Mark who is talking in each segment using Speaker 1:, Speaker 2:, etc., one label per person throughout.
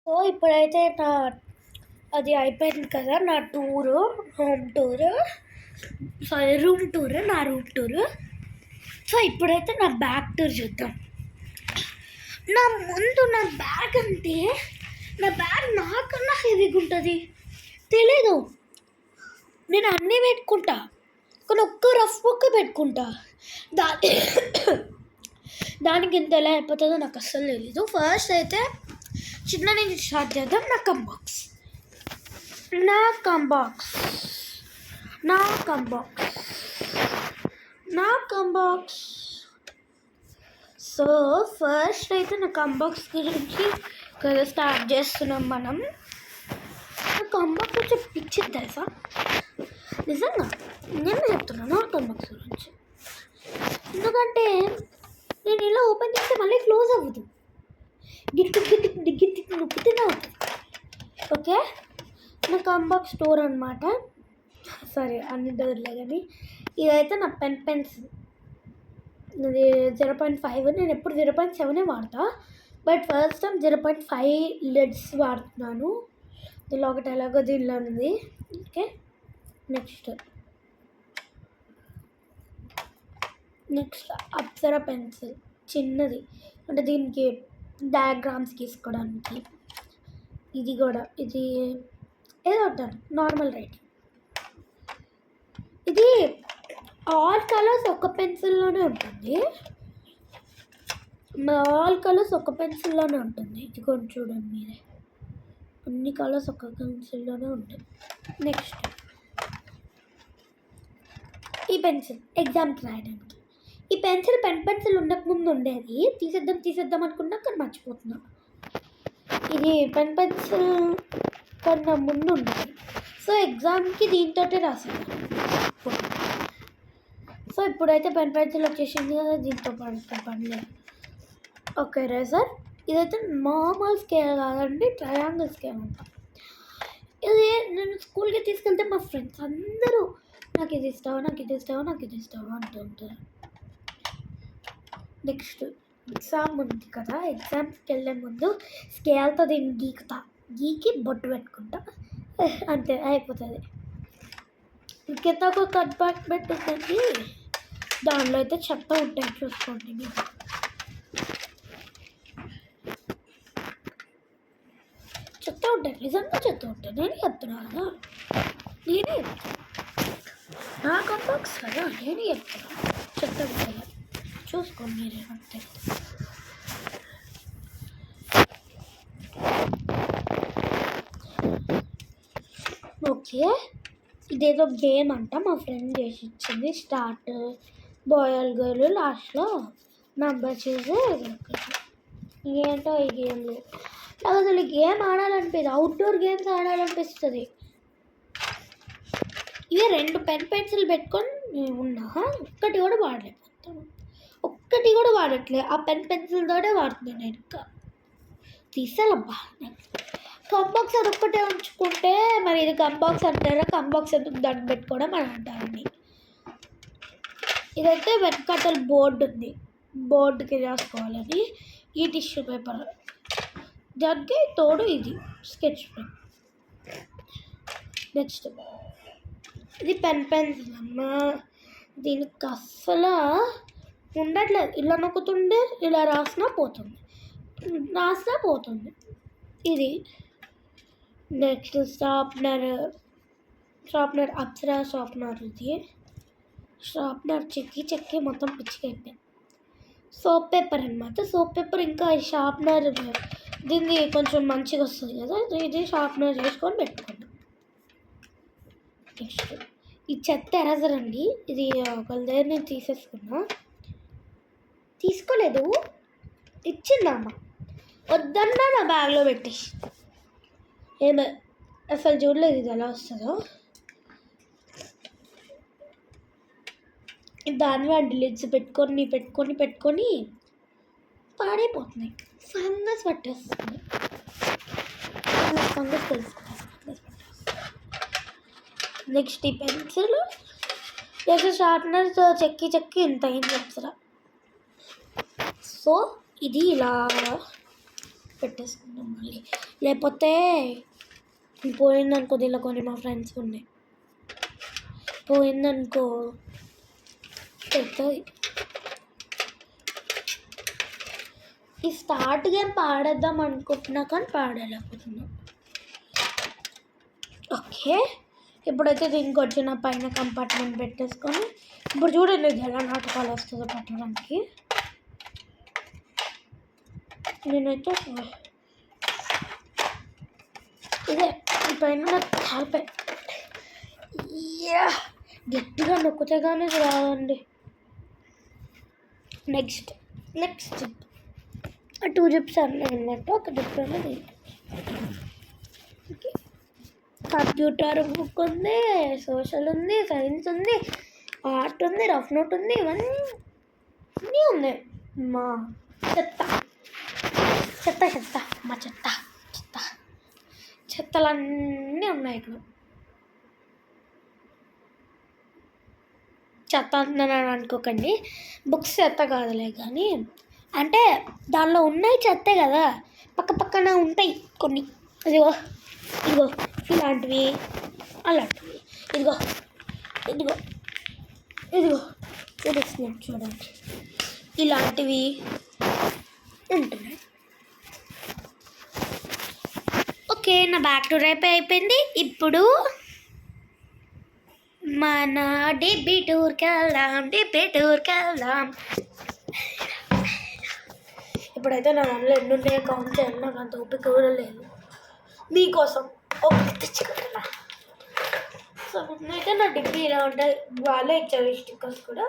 Speaker 1: So ఇప్పుడైతే అది అయిపోయింది కదా, నా tour, home tour, sorry room tour, నా రూమ్ టూరు. సో ఇప్పుడైతే నా బ్యాగ్ టూర్ చూద్దాం. నా ముందు నా బ్యాగ్ అంటే, నా బ్యాగ్ నాకన్నా హెవీగా ఉంటుంది. తెలీదు, నేను అన్నీ పెట్టుకుంటా కానీ ఒక్క రఫ్ బుక్ పెట్టుకుంటా. దానికి ఇంత ఎలా అయిపోతుందో నాకు అస్సలు తెలీదు. ఫస్ట్ అయితే చిన్న నుంచి స్టార్ట్ చేద్దాం. నా కంబాక్స్. సో ఫస్ట్ అయితే నా కంబాక్స్ గురించి కదా స్టార్ట్ చేస్తున్నాం మనం. నా కంబాక్స్ వచ్చి పిచ్చింది తెలుసా, నిజంగా నేను చెప్తున్నాను నా కంబాక్స్ గురించి. ఎందుకంటే నేను ఇలా ఓపెన్ చేస్తే మళ్ళీ క్లోజ్ అవ్వదు, గిట్టి నొప్పితేనే అవుతుంది. ఓకే, నా కంబాక్స్ స్టోర్ అనమాట. సరే అన్ని డోర్లే కానీ ఇదైతే నా పెన్సిల్. ఇది 0.5. నేను ఎప్పుడు 0.7 వాడతా, బట్ ఫస్ట్ టైం 0.5 లిడ్స్ వాడుతున్నాను. దీనిలో ఒకటి ఎలాగో దీనిలో ఉంది. ఓకే, నెక్స్ట్ అప్సరా పెన్సిల్ చిన్నది, అంటే దీనికి డయాగ్రామ్స్ గీసుకోవడానికి. ఇది కూడా ఇది ఏదో అంటారు నార్మల్ రైటింగ్. ఇది ఆల్ కలర్స్ ఒక పెన్సిల్లోనే ఉంటుంది. ఇది కొంచెం చూడండి మీరే, అన్ని కలర్స్ ఒక పెన్సిల్లోనే ఉంటాయి. నెక్స్ట్ ఈ పెన్సిల్ ఎగ్జామ్కి రాయడానికి. ఈ పెన్సిల్ ఉండకముందు ఉండేది, తీసేద్దాం అనుకున్నా కానీ మర్చిపోతున్నా. ఇది పెన్సిల్ కన్నా ముందు ఉండేది. సో ఎగ్జామ్కి దీంతో రాసాను. సో ఇప్పుడైతే పెన్సిల్ వచ్చేసింది కదా, దీంతో పడలేదు. Okay, razor. ఇదైతే నార్మల్ స్కేల్ కాదండి, ట్రయాంగిల్ స్కేల్ అంట. ఇది నేను స్కూల్కి తీసుకెళ్తే మా ఫ్రెండ్స్ అందరూ నాకు ఇది ఇస్తావా అంటూ ఉంటారు. నెక్స్ట్ ఎగ్జామ్ ఉంది కదా, ఎగ్జామ్స్కి వెళ్ళే ముందు స్కేల్తో దీన్ని గీకి బొట్టు పెట్టుకుంటా, అంతే అయిపోతుంది. కింద ఒక కంపార్ట్మెంట్ ఉందండి, దానిలో అయితే చెత్త ఉంటాయి, చూసుకోండి మీరు. నిజంగా చెత్త ఉంటాయి. నేనే చెప్తున్నా కదా, నా కంబాక్స్ కదా, నేనే చెప్తున్నా చెత్త ఉంటాయి, చూసుకోండి మీరే. అంతే. ఓకే, ఇదేదో గేమ్ అంట, మా ఫ్రెండ్ చేసి ఇచ్చింది. స్టార్ట్ బాయ్ గర్ల్, లాస్ట్లో నంబర్ చేసి ఏంటో ఈ గేమ్లు. నాకు అసలు గేమ్ ఆడాలనిపిస్తుంది, అవుట్డోర్ గేమ్స్ ఆడాలనిపిస్తుంది. ఇవే 2 పెన్సిల్ పెట్టుకొని ఉన్నా, ఒక్కటి కూడా వాడట్లే. ఆ పెన్సిల్ తోటే వాడుతున్నాను నేను. ఇంకా తీసాలబ్బా. కంబాక్స్ అది ఒక్కటే ఉంచుకుంటే మరి ఇది కంబాక్స్ అంటారా? కంబాక్స్ ఎందుకు దాన్ని పెట్టుకోవడం అని అంటారండి. ఇదైతే వెనకాతల బోర్డు ఉంది, బోర్డుకి రాసుకోవాలని. ఈ టిష్యూ పేపర్, దానికి తోడు ఇది స్కెచ్ పెన్. నెక్స్ట్ ఇది పెన్సిల్ అమ్మ, దీనికి అస్సలు ఉండట్లేదు. ఇలా నొక్కుతుండే ఇలా రాసినా పోతుంది. ఇది నెక్స్ట్ షార్ప్నర్, అప్సరా షార్ప్నర్. ఇది షార్ప్నర్ చెక్కి మొత్తం పిచ్చికైపోయింది. సోప్ పేపర్ అనమాట. సోప్ పేపర్ ఇంకా ఈ షార్ప్నర్ దీన్ని కొంచెం మంచిగా వస్తుంది కదా, ఇది షార్ప్నర్ చేసుకొని పెట్టుకున్నాం. నెక్స్ట్ ఈ చెత్త ఎరేజర్ అండి, ఇది ఒకళ్ళ దగ్గర నేను తీసుకోలేదు, ఇచ్చిందమ్మ, వద్దన్నా నా బ్యాగ్లో పెట్టేసి. అసలు చూడలేదు ఇది ఎలా వస్తుందో. దాని వాడి లిడ్స్ పెట్టుకొని పాడైపోతున్నాయి. ఫంగస్ పట్టేస్తుంది. ఫంగస్ తెలుసుకుంటాను. నెక్స్ట్ ఈ పెన్సిల్ షార్ప్నర్తో చెక్కి ఇంత అయింది అప్సరా. సో ఇది ఇలా పెట్టేసుకుందాం. మళ్ళీ లేకపోతే పోయిందనుకో, దీనిలో కొన్ని మా ఫ్రెండ్స్ ఉన్నాయి, పోయిందనుకో పెద్దది. ఈ స్టార్ట్ గేమ్ పాడేద్దాం అనుకుంటున్నా కానీ పాడలేకపోతున్నా. ఓకే, ఇప్పుడైతే దీనికి వచ్చిన పైన కంపార్ట్మెంట్ పెట్టేసుకొని, ఇప్పుడు చూడండి ఇది ఎలా నాటకాలు వస్తుందో పెట్టడానికి. నేనైతే ఇదే పైన నాకు చాలా గట్టిగా నొక్కితే కానీ రావండి. నెక్స్ట్ 2 జిప్స్ అన్నీ అన్నట్టు, ఒక జిప్ అనేది కంప్యూటర్ బుక్ ఉంది, సోషల్ ఉంది, సైన్స్ ఉంది, ఆర్ట్ ఉంది, రఫ్ నోట్ ఉంది, ఇవన్నీ ఉన్నాయి. మా చెత్త మా చెత్తలన్నీ ఉన్నాయి ఇక్కడ. చెత్త అంటున్నాను అనుకోకండి, బుక్స్ చెత్త కాదులే, కానీ అంటే దానిలో ఉన్నాయి చెత్తే కదా, పక్కన ఉంటాయి కొన్ని. ఇదిగో ఇలాంటివి, అలాంటివి, ఇదిగో చూపిస్తున్నాను చూడండి, ఇలాంటివి ఉంటున్నాయి. ఓకే, నా బ్యాక్ టు రేప్ అయిపోయింది. ఇప్పుడు మన డిబ్బీ టూర్కి వెళ్దాం. ఇప్పుడైతే నా దానిలో ఎన్ని ఉన్నాయో కౌంట్ చేయాలి, నాకు అంత ఓపిక కూడా లేదు. మీకోసం ఓపిక తెచ్చుకుంటున్నా. సో ముందైతే నా డిబ్బీ ఇలా ఉంటాయి, వాళ్ళే ఇచ్చారు స్టిక్కర్స్ కూడా.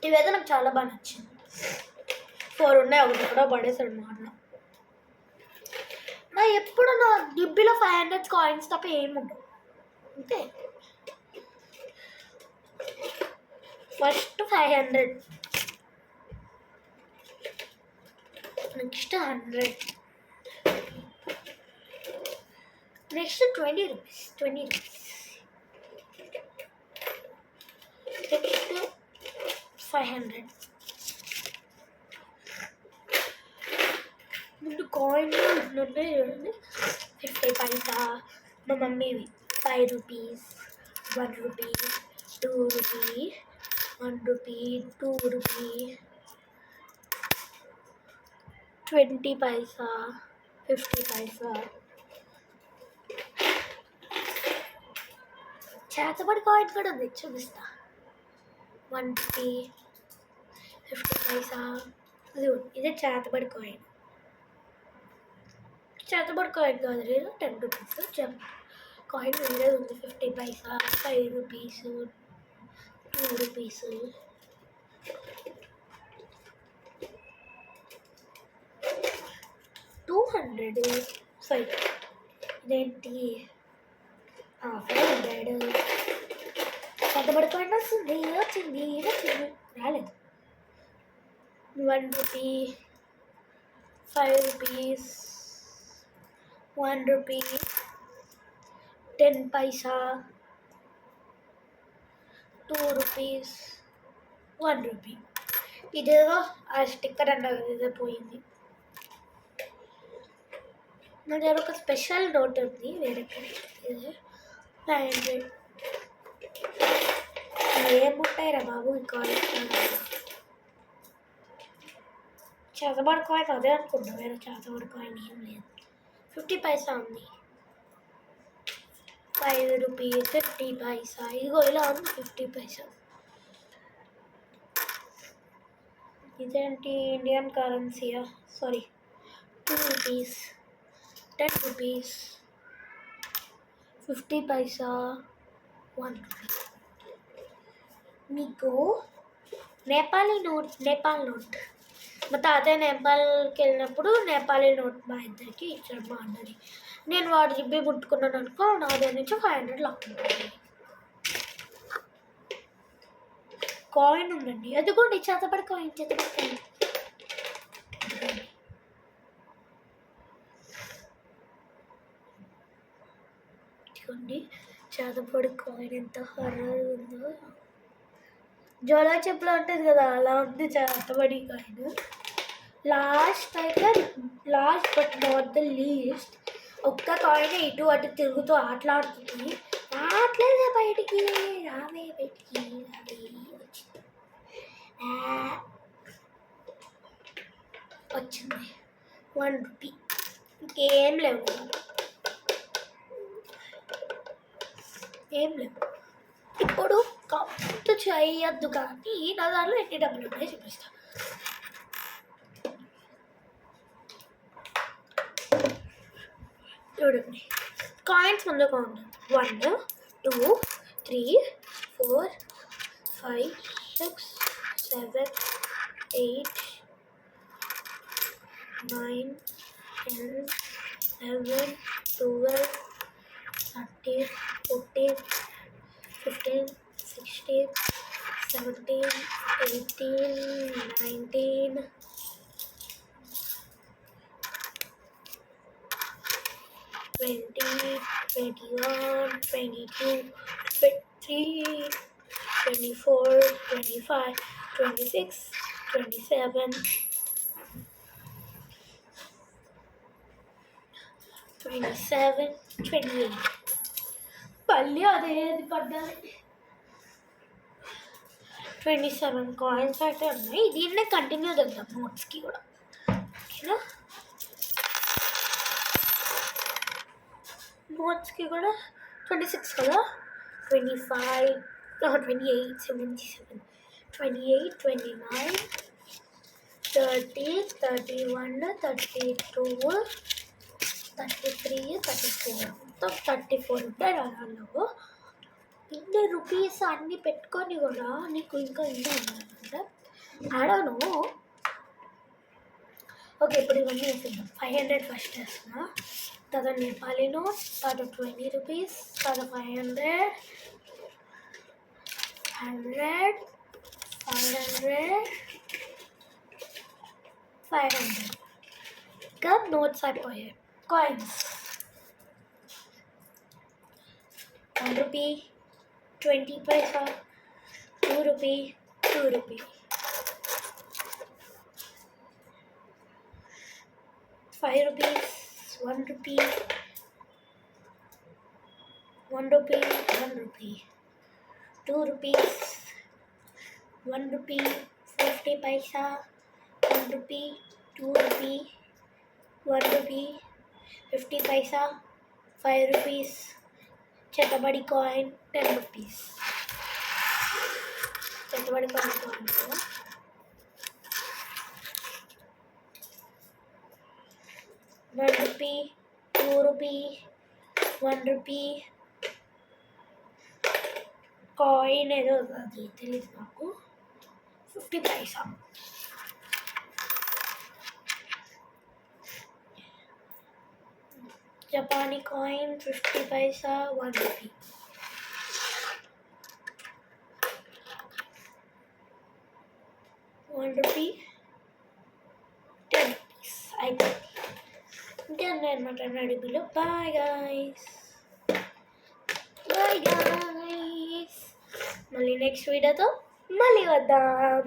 Speaker 1: ఇవైతే నాకు చాలా బాగా నచ్చింది. 4 ఉన్నాయి, ఒకటి కూడా పడేసాడు మా అన్న. నా ఎప్పుడు నా డిబ్బీలో 500 కాయిన్స్ తప్ప ఏముండవు అంతే. First 500, next 100, next 20 rupees, next 500. ముందు కాయిన్లు ఉన్నాయి చూడండి, 50 పైసా, మా మమ్మీవి 5 rupees, 1 rupee, 2 rupee, 1 rupee, 2 rupee, 20 పైసా, 50 పైసా. చేతబడి కాయిన్ కూడా ఉంది, చూపిస్తా. 1 రూపీ, 50 పైసా. ఇదే చేతబడి కాయిన్. చేతబడి కాయిన్ కాదు, 10 రూపీస్ కాయిన్ వేరే ఉంది. 50 పైసా, 5 రూపీస్, 2 రూపీస్, 200, 5. ఇదేంటి 500. చేతబడి కాయిన్ వచ్చింది రాలేదు. 1 రూపీ, 5 రూపీస్, 1 రూపీ, 10 పైసా, 2 రూపీస్, 1 రూపీ. ఇదేదో ఆ స్టిక్కర్ అంటే ఇదే పోయింది. నా దగ్గర ఒక స్పెషల్ నోట్ ఉంది వేరే, ఇది 500. ఏముంటాయిరా బాబు ఈ కాయిన్? చేతబడి కాయిన్ అదే అనుకుంటా, వేరే చేతబడి కాయిన్ ఏం లేదు. 50 పైసా ఉంది, 5 రూపీ, 50 పైసా. ఇదిగో ఇలా ఉంది 50 పైసా. ఇదేంటి Indian కరెన్సీయా? Sorry, 2 rupees, 10 rupees, 50 paisa, 1 rupee. మీకు నేపాల్ నోట్ మా తాతయ్య నేపాల్కి వెళ్ళినప్పుడు నేపాలీ నోట్ మా ఇద్దరికి ఇచ్చాడు, మా అన్నది. నేను వాడి జిబ్బి ముట్టుకున్నాను అనుకో, నా దగ్గర నుంచి 500 లాక్కుంటాను. కాయిన్ ఉందండి, అదిగోండి చేతబడి కాయిన్. ఇదిగోండి చేతబడి కాయిన్, ఎంత హర్రర్ ఉందో. జోలా చెప్పులు ఉంటుంది కదా, అలా ఉంది చేతబడి coin. Last but not the least ఒక్క కాయిన్ ఇటు అటు తిరుగుతూ ఆటలాడుతుంది. రావట్లేదే బయటికి, రావే బయటికి, రావే. వచ్చింది 1 రూపీ. ఇంకేం లేవు, ఏం లేవు. ఇప్పుడు కౌంట్ చేయొద్దు కానీ నా దాంట్లో ఎన్ని డబ్బులు ఉన్నాయో చూపిస్తాను. చూడండి, కాయిన్స్ ముందు కౌంట్ 1 2 3 4 5 6 7 8 9 10 11 12 13 14 15 16 17 18 19 20 21 22 23 24 25 26 27 27 28 మళ్ళీ అదేది పడ్డాయి. 27 కాయిన్స్ అయితే ఉన్నాయి. దీన్నే కంటిన్యూ చేద్దాం నోట్స్కి కూడా, ఓకేనా? నోట్స్కి కూడా 26 కదా, 25 28 27 28 29 30 31 32 33 34 మొత్తం 34 ఉంటాయి దానిలో. ఇన్ని రూపీస్ అన్నీ పెట్టుకొని కూడా నీకు ఇంకా ఇంకా ఉన్నాయన్నమాట. ఆడాను. ఓకే, ఇప్పుడు ఇవన్నీ వేసేద్దాం. 500 ఫస్ట్ వేస్తున్నా, తర్వాత నేపాలీ నోట్, తర్వాత 20 రూపీస్, తర్వాత 500 100 500 500. ఇంకా నోట్స్ అయిపోయాయి. కాయిన్స్ 1 రూపీ 20 పైసా, 2 rupee 2 rupee, 5 rupees 1 rupee 1 rupee 1 rupee, 2 rupees 1 rupee 50 paisa, 1 rupee 2 rupee 1 rupee 50 paisa, 5 rupees Chetabadi coin 10 rupees. Chetabadi coin 1 rupee 2 rupee 1 rupee coin ఏదో అది తెలియదు నాకు, 50 పైసా. జపానీ coin 50 paisa 1 rupee. Rupee 10 rupees అయిపోయింది. ఇంకే అన్నమాట నడిపిలో. Bye guys, bye guys. మళ్ళీ నెక్స్ట్ వీడియోతో మళ్ళీ వద్దాం.